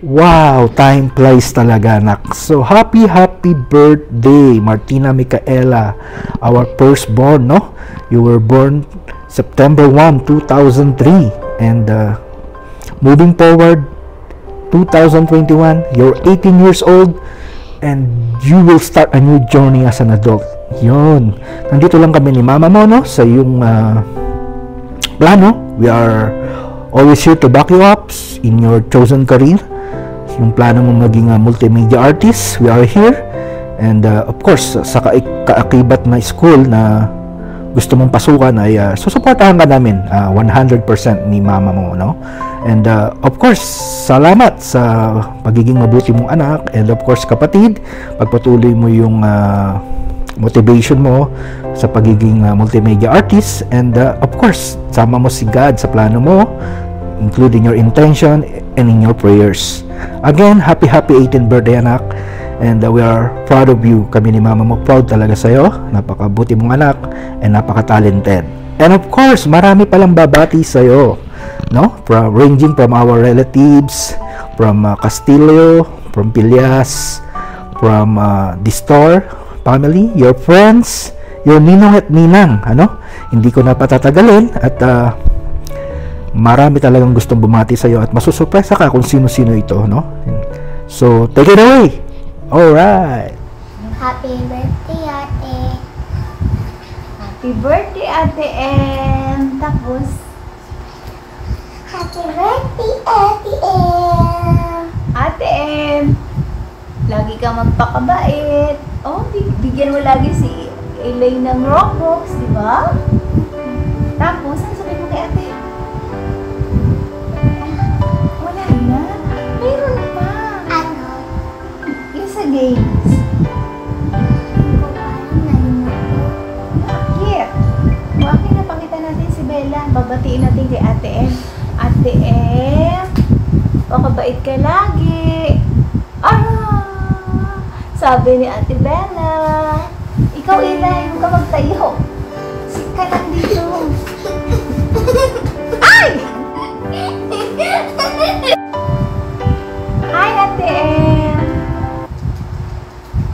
Wow, time flies talaga, anak. So, happy birthday, Martina Micaela, our firstborn, no? You were born September 1, 2003. And moving forward, 2021, you're 18 years old and you will start a new journey as an adult. Yun. Nandito lang kami ni mama mo, no? Sa iyong plano. We are always here to back you up in your chosen career. Yung plano mo maging multimedia artist, we are here. And of course, sa kaakibat na school na gusto mong pasukan ay susuportahan ka namin 100% ni mama mo, no? And of course, salamat sa pagiging mabuti mong anak. And of course, kapatid, pagpatuloy mo yung motivation mo sa pagiging multimedia artist. And of course, sama mo si God sa plano mo, including your intention and in your prayers. Again, happy 18th birthday, anak. And we are proud of you. Kami ni mama mo, proud talaga sa'yo. Napakabuti mong anak and napaka-talented. And of course, marami palang babati sa'yo, no? Ranging from our relatives, from Castillo, from Pilyas, from Distor family, your friends, your ninong at ninang, ano? Hindi ko na patatagalin at marami talagang gustong bumati sa iyo at masusurpresa ka kung sino-sino ito, no? So, take it away. All right. Happy birthday, ate. Happy birthday, Ate M. Tapos, Happy birthday, Ate M. Ate M, lagi kang magpakabait. Oh, bigyan mo lagi si Elaine ng Robux, di ba? Tapos, ano sabi mo kay Ate? Wala na. Mayroon pa. Ano? Yung sa games. Hindi ko parang nalimutan. Bakit? Bakit napakita natin si Bella? Babatiin natin kay Ate M. Ate M, pakabait ka lagi. Sabi ni Ate Bella. Ikaw, Eli, huwag ka magtayo. Sika lang dito. Ay! Hi, Ate M.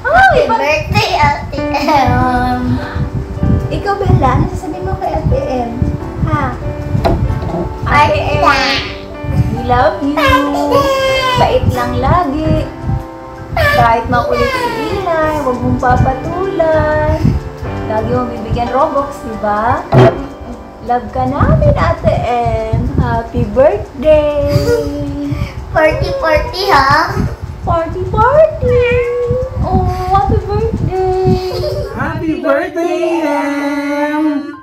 Happy birthday, Ate M. Ikaw, Bella, ano sasabihin mo kay Ate M? Ha? Ate M, we love you. Bait lang lagi. Kahit makulit si Eli, huwag mong papatulan. Lagi mong bibigyan Robux, diba? Love ka namin, Ate M. Happy birthday! Party, ha? Party! Oh, happy birthday! Happy birthday, Em!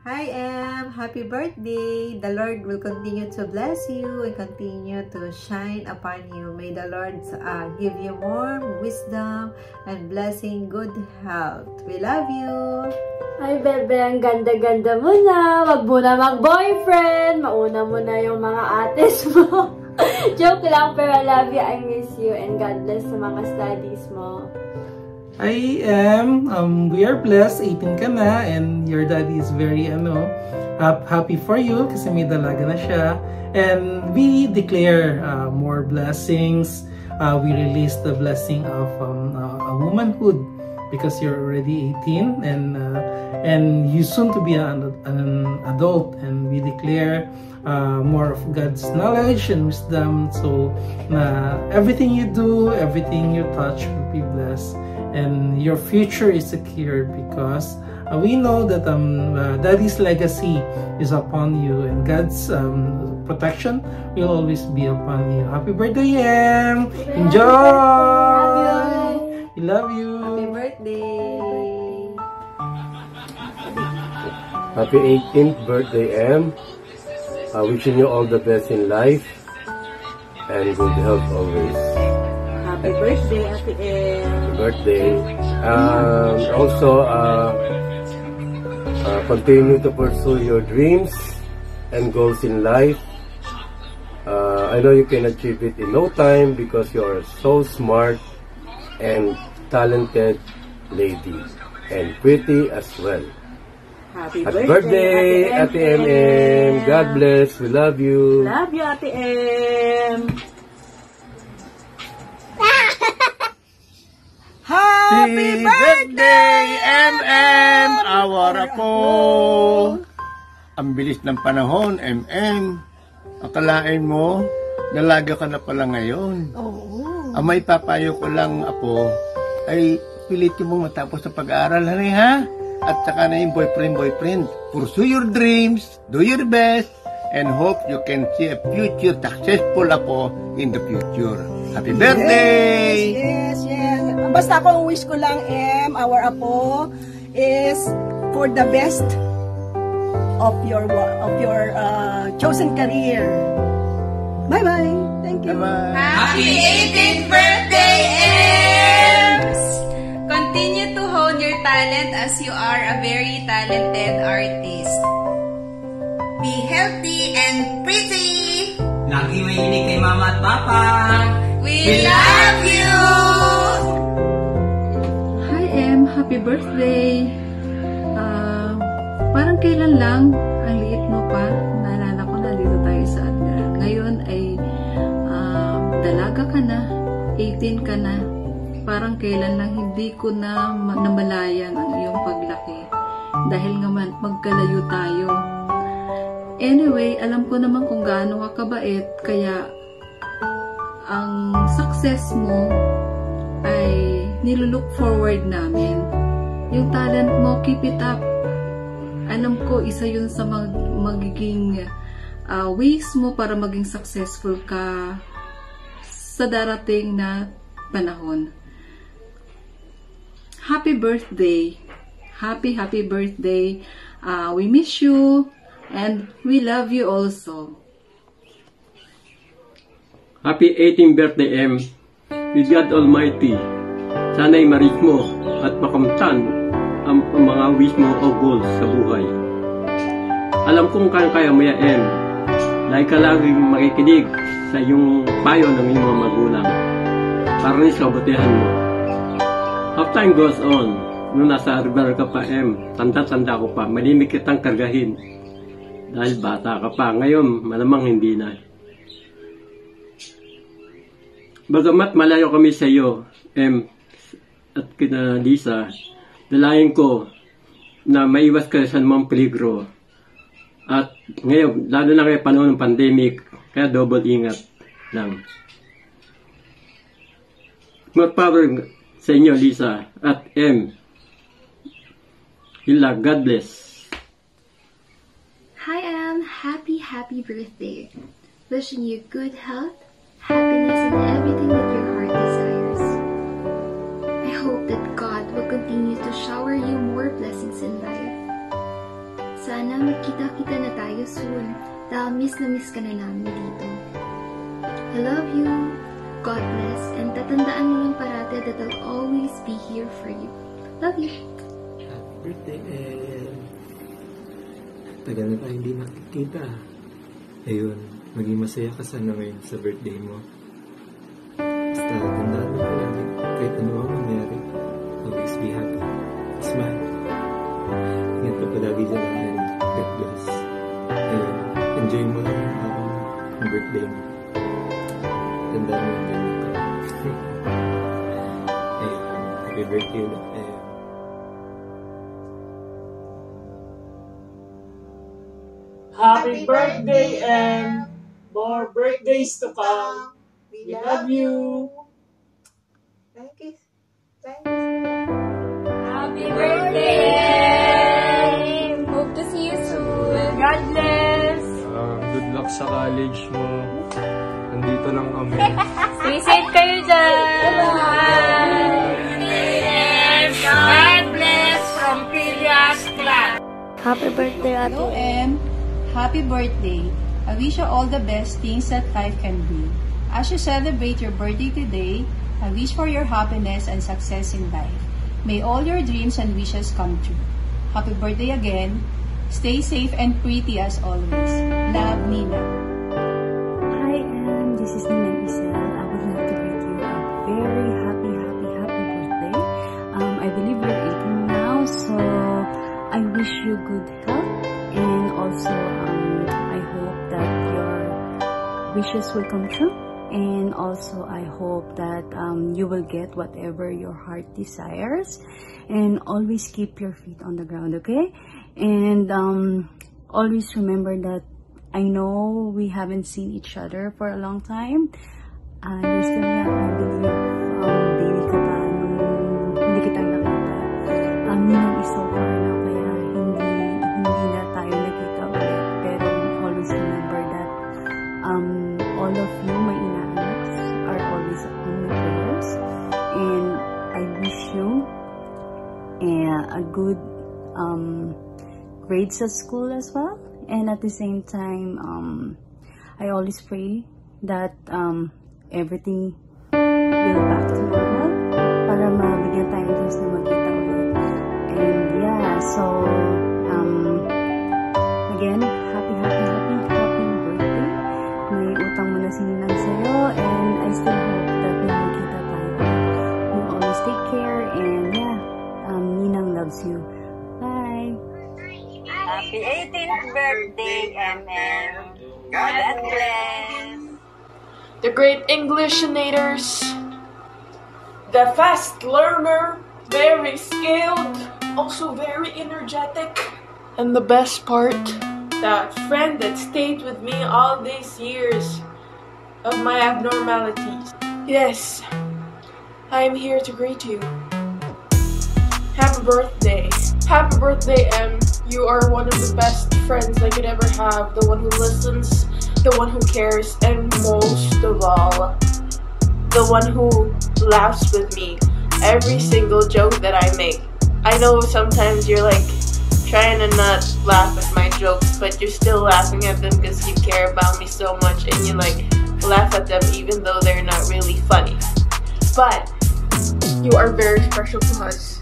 Hi, Em! Happy birthday! The Lord will continue to bless you and continue to shine upon you. May the Lord give you more wisdom and blessing, good health. We love you! Ay, bebe, ang ganda-ganda mo na. Wag mo na mag-boyfriend. Mauna mo na yung mga ates mo. Joke lang, pero I love you, I miss you, and God bless sa mga studies mo. I am, we are blessed, 18 ka na, and your daddy is very, happy for you kasi may dalaga na siya. And we declare more blessings. We release the blessing of a womanhood because you're already 18 and you soon to be an adult, and we declare more of God's knowledge and wisdom, so everything you do, everything you touch will be blessed. And your future is secured because we know that Daddy's legacy is upon you, and God's protection will always be upon you. Happy birthday, Em! Enjoy! We love you! Happy birthday! Happy 18th birthday, Em! Wishing you all the best in life and good health always. Happy birthday, Ate M! Birthday. Also, continue to pursue your dreams and goals in life. I know you can achieve it in no time because you are so smart and talented lady and pretty as well. Happy Happy birthday, Ate MM. God bless. We love you. Love you, Ate M. Happy birthday, MM! Awara ko! Ang bilis ng panahon, MM. Akalain mo, dalaga ka na pala ngayon. Oo. Ang may papayo ko lang, Apo, ay pilitin mong matapos sa pag-aaral, ha? At saka na yung boyfriend. Pursue your dreams, do your best, and hope you can see a future successful, Apo, in the future. Happy birthday! Yes. Basta ako, ang wish ko lang, our Apo, is for the best of your chosen career. Bye-bye. Thank you. Bye-bye. Happy 18th birthday, Ems! Continue to hone your talent as you are a very talented artist. Be healthy and pretty! Lagi mahilig kay Mama at Papa! We love you! Hi, Em. Happy birthday! Parang kailan lang, ang liit mo pa. Naalala ko na dito tayo sa Adnan. Ngayon ay dalaga ka na, 18 ka na. Parang kailan lang hindi ko na namalayan ang iyong paglaki. Dahil nga magkalayo tayo. Anyway, alam ko naman kung gaano ka kabait, kaya ang success mo ay nilulook forward namin. Yung talent mo, keep it up. Alam ko, isa yun sa magiging ways mo para maging successful ka sa darating na panahon. Happy birthday! Happy birthday! We miss you and we love you also. Happy 18th birthday, M. With God Almighty, sana'y ma-reach mo at makamtan ang mga wish mo o goals sa buhay. Alam kong kaya mo yan, M. Dahil ka laging makikinig sa iyong payo ng iyong mga magulang para rin sa kabutihan mo. As time goes on, nung nasa river ka pa, M, tanda-tanda ko pa, malimit kitang kargahin. Dahil bata ka pa, ngayon malamang hindi na. Bagamat malayo kami sa iyo, M, at kina Lisa, dalayan ko na maiwas ka sa anumang peligro. At ngayon, lalo na kayo panahon ng pandemic, kaya double ingat lang. More power sa inyo, Lisa, at M. Hila, God bless. Hi, Em. Happy birthday. Wishing you good health, happiness, and everything that your heart desires. I hope that God will continue to shower you more blessings in life. Sana magkita-kita na tayo soon dahil miss na miss ka na namin dito. I love you. God bless. And tatandaan mo lang parati that I'll always be here for you. Love you. Happy birthday, Em. Tagal na tayo hindi nakikita. Ayun, maging masaya ka sana ngayon sa birthday mo. Basta tandaan mo palagi, kahit ano ang mangyari, always be happy. Smile. Ingat ka palagi dyan and God bless. Ayun, enjoy mo lang yung araw mo, ang birthday mo. Tandaan mo ang ganyan ka. Ayun, happy birthday ulit. Happy birthday, and more birthdays to come. We love you. Thank you. Happy birthday! Hope to see you soon. God bless! Good luck sa college mo. Nandito lang kami. Stay safe kayo dyan! God bless from Pilias Class! Happy birthday, Ate. Hello, Em. Happy birthday. I wish you all the best things that life can bring. As you celebrate your birthday today, I wish for your happiness and success in life. May all your dreams and wishes come true. Happy birthday again. Stay safe and pretty as always. Love, Nina. Hi, Em. This is Nina Isel. I would like to greet you a very happy birthday. I believe you're 18 now, so I wish you good wishes will come true. And also, I hope that you will get whatever your heart desires. And always keep your feet on the ground, okay? And always remember that I know we haven't seen each other for a long time. You're still young, I believe. Baby ka pa nung hindi kita nakita. Ninang is so far na, kaya hindi na tayo nakita ulit. Pero always remember that all of you, my inaanak, are always on my prayers. And I wish you a good grades at school as well. And at the same time, I always pray that everything will back to normal para mabigyan tayo ng chance na magkita ulit. And yeah, so again, happy birthday. May utang mo na si Ninang sa'yo, and I still hope that magkita tayo. You always take care, and yeah, Ninang loves you. Bye! Happy 18th birthday, MM. God bless. The great Englishnators, the fast learner, very skilled, also very energetic, and the best part, that friend that stayed with me all these years of my abnormalities. Yes, I am here to greet you. Happy birthday. Happy birthday, M. You are one of the best friends I could ever have, the one who listens, the one who cares, and most of all, the one who laughs with me every single joke that I make. I know sometimes you're like trying to not laugh at my jokes, but you're still laughing at them because you care about me so much, and you like laugh at them even though they're not really funny. But you are very special to us,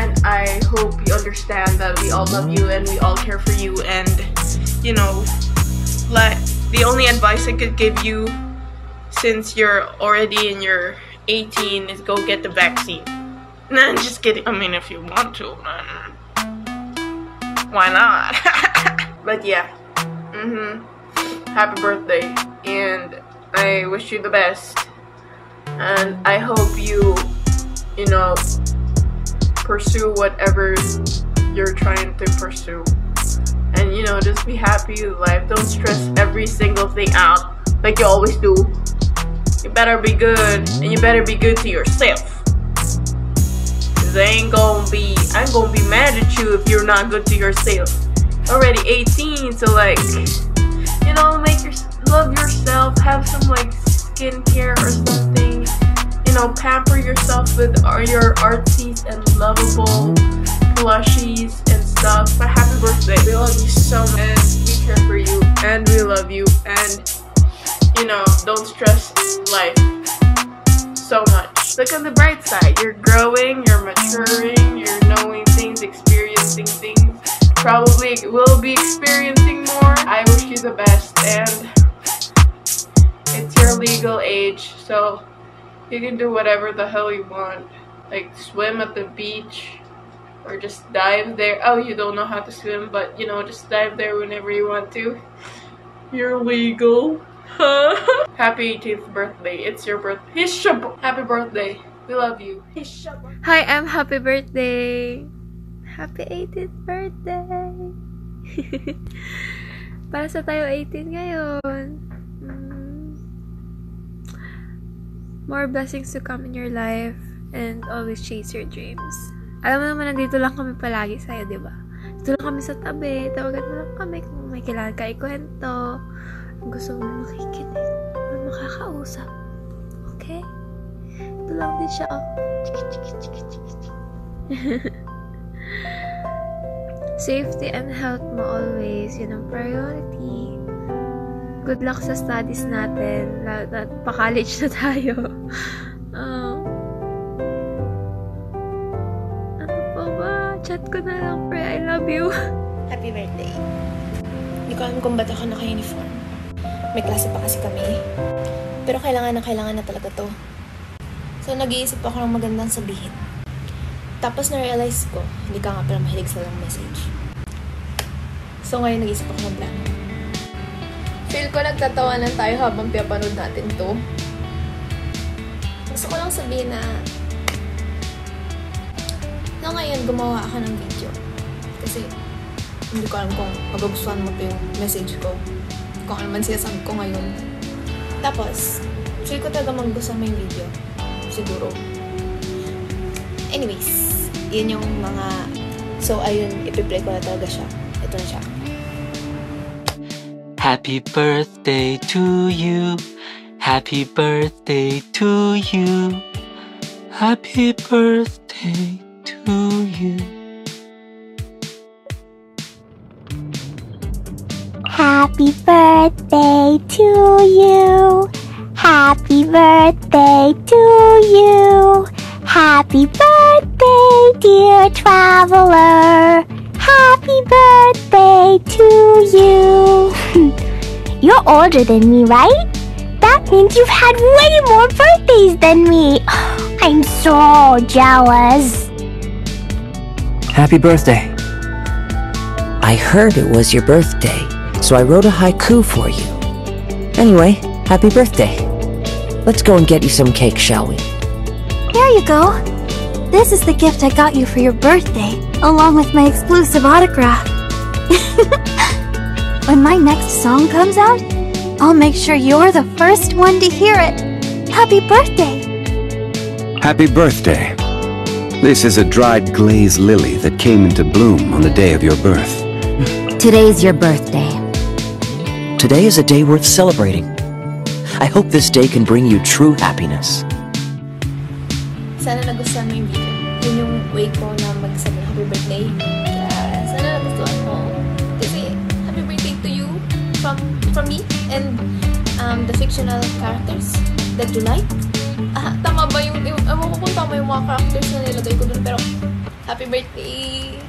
and I hope you understand that we all love you and we all care for you. And you know, like, the only advice I could give you, since you're already in your 18, is go get the vaccine. Nah, I'm just kidding. I mean, if you want to, why not? But yeah, happy birthday, and I wish you the best, and I hope you know, pursue whatever you're trying to pursue. And you know, just be happy with life. Don't stress every single thing out like you always do. You better be good, and you better be good to yourself. Cause I'm gonna be mad at you if you're not good to yourself. Already 18, so like, you know, love yourself. Have some like skincare or something. You know, pamper yourself with your artsies and lovable plushies and stuff. But happy birthday. We love you so much. We care for you and we love you, and you know, don't stress life so much. Look on the bright side. You're growing, you're maturing, you're knowing things, experiencing things. Probably will be experiencing more. I wish you the best, and it's your legal age, so you can do whatever the hell you want. Like swim at the beach, or just dive there. Oh, you don't know how to swim, but you know, just dive there whenever you want to. You're legal. Happy 18th birthday. It's your birthday. Happy birthday. We love you. Hi, Em. Happy birthday. Happy 18th birthday. Para sa tayo 18 ngayon. More blessings to come in your life, and always chase your dreams. Alam mo naman, nandito lang kami palagi sa'yo, di ba? Dito lang kami sa tabi. Tawagan mo lang kami kung may kailangan ka ikwento. Gusto mo makikinig or makakausap. Okay? Ito lang din siya, oh. Safety and health mo always. Yun ang priority. Good luck sa studies natin. Lalo na pa-college na tayo. Ano pa ba? Chat ko na lang, pre. I love you. Happy birthday. Hindi ko alam kung ba't ako naka-uniform. May klase pa kasi kami. Pero kailangan na talaga to. So, nag-iisip ako ng magandang sabihin. Tapos, na-realize ko, hindi ka nga pala mahilig sa long message. So, ngayon nag-iisip ako ng plano. Feel ko nagtatawanan tayo habang pinapanood natin to. Gusto ko lang sabihin na ngayon gumawa ako ng video. Kasi hindi ko alam kung magugustuhan mo to yung message ko. Kung ano man sinasabi ko ngayon. Tapos, feel ko talaga magugustuhan mo yung video. Siguro. Anyways, yun yung mga... So, ayun, ipiplay ko na talaga siya. Ito na siya. Happy birthday to you. Happy birthday to you. Happy birthday to you. Happy birthday to you. Happy birthday to you. Happy birthday, dear traveler. Happy birthday to you. You're older than me, right? That means you've had way more birthdays than me. I'm so jealous. Happy birthday. I heard it was your birthday, so I wrote a haiku for you. Anyway, happy birthday. Let's go and get you some cake, shall we? Here you go. This is the gift I got you for your birthday, along with my exclusive autograph. When my next song comes out, I'll make sure you're the first one to hear it. Happy birthday! Happy birthday. This is a dried glazed lily that came into bloom on the day of your birth. Today's your birthday. Today is a day worth celebrating. I hope this day can bring you true happiness. Sana nagustuhan mo yung video. Yun yung way ko na magsabi ng happy birthday. Kaya sana nagustuhan mo. Kasi happy birthday to you from me and the fictional characters that you like. Tama ba yung ewan ko kung tama yung mga characters na nilagay ko dun, pero happy birthday!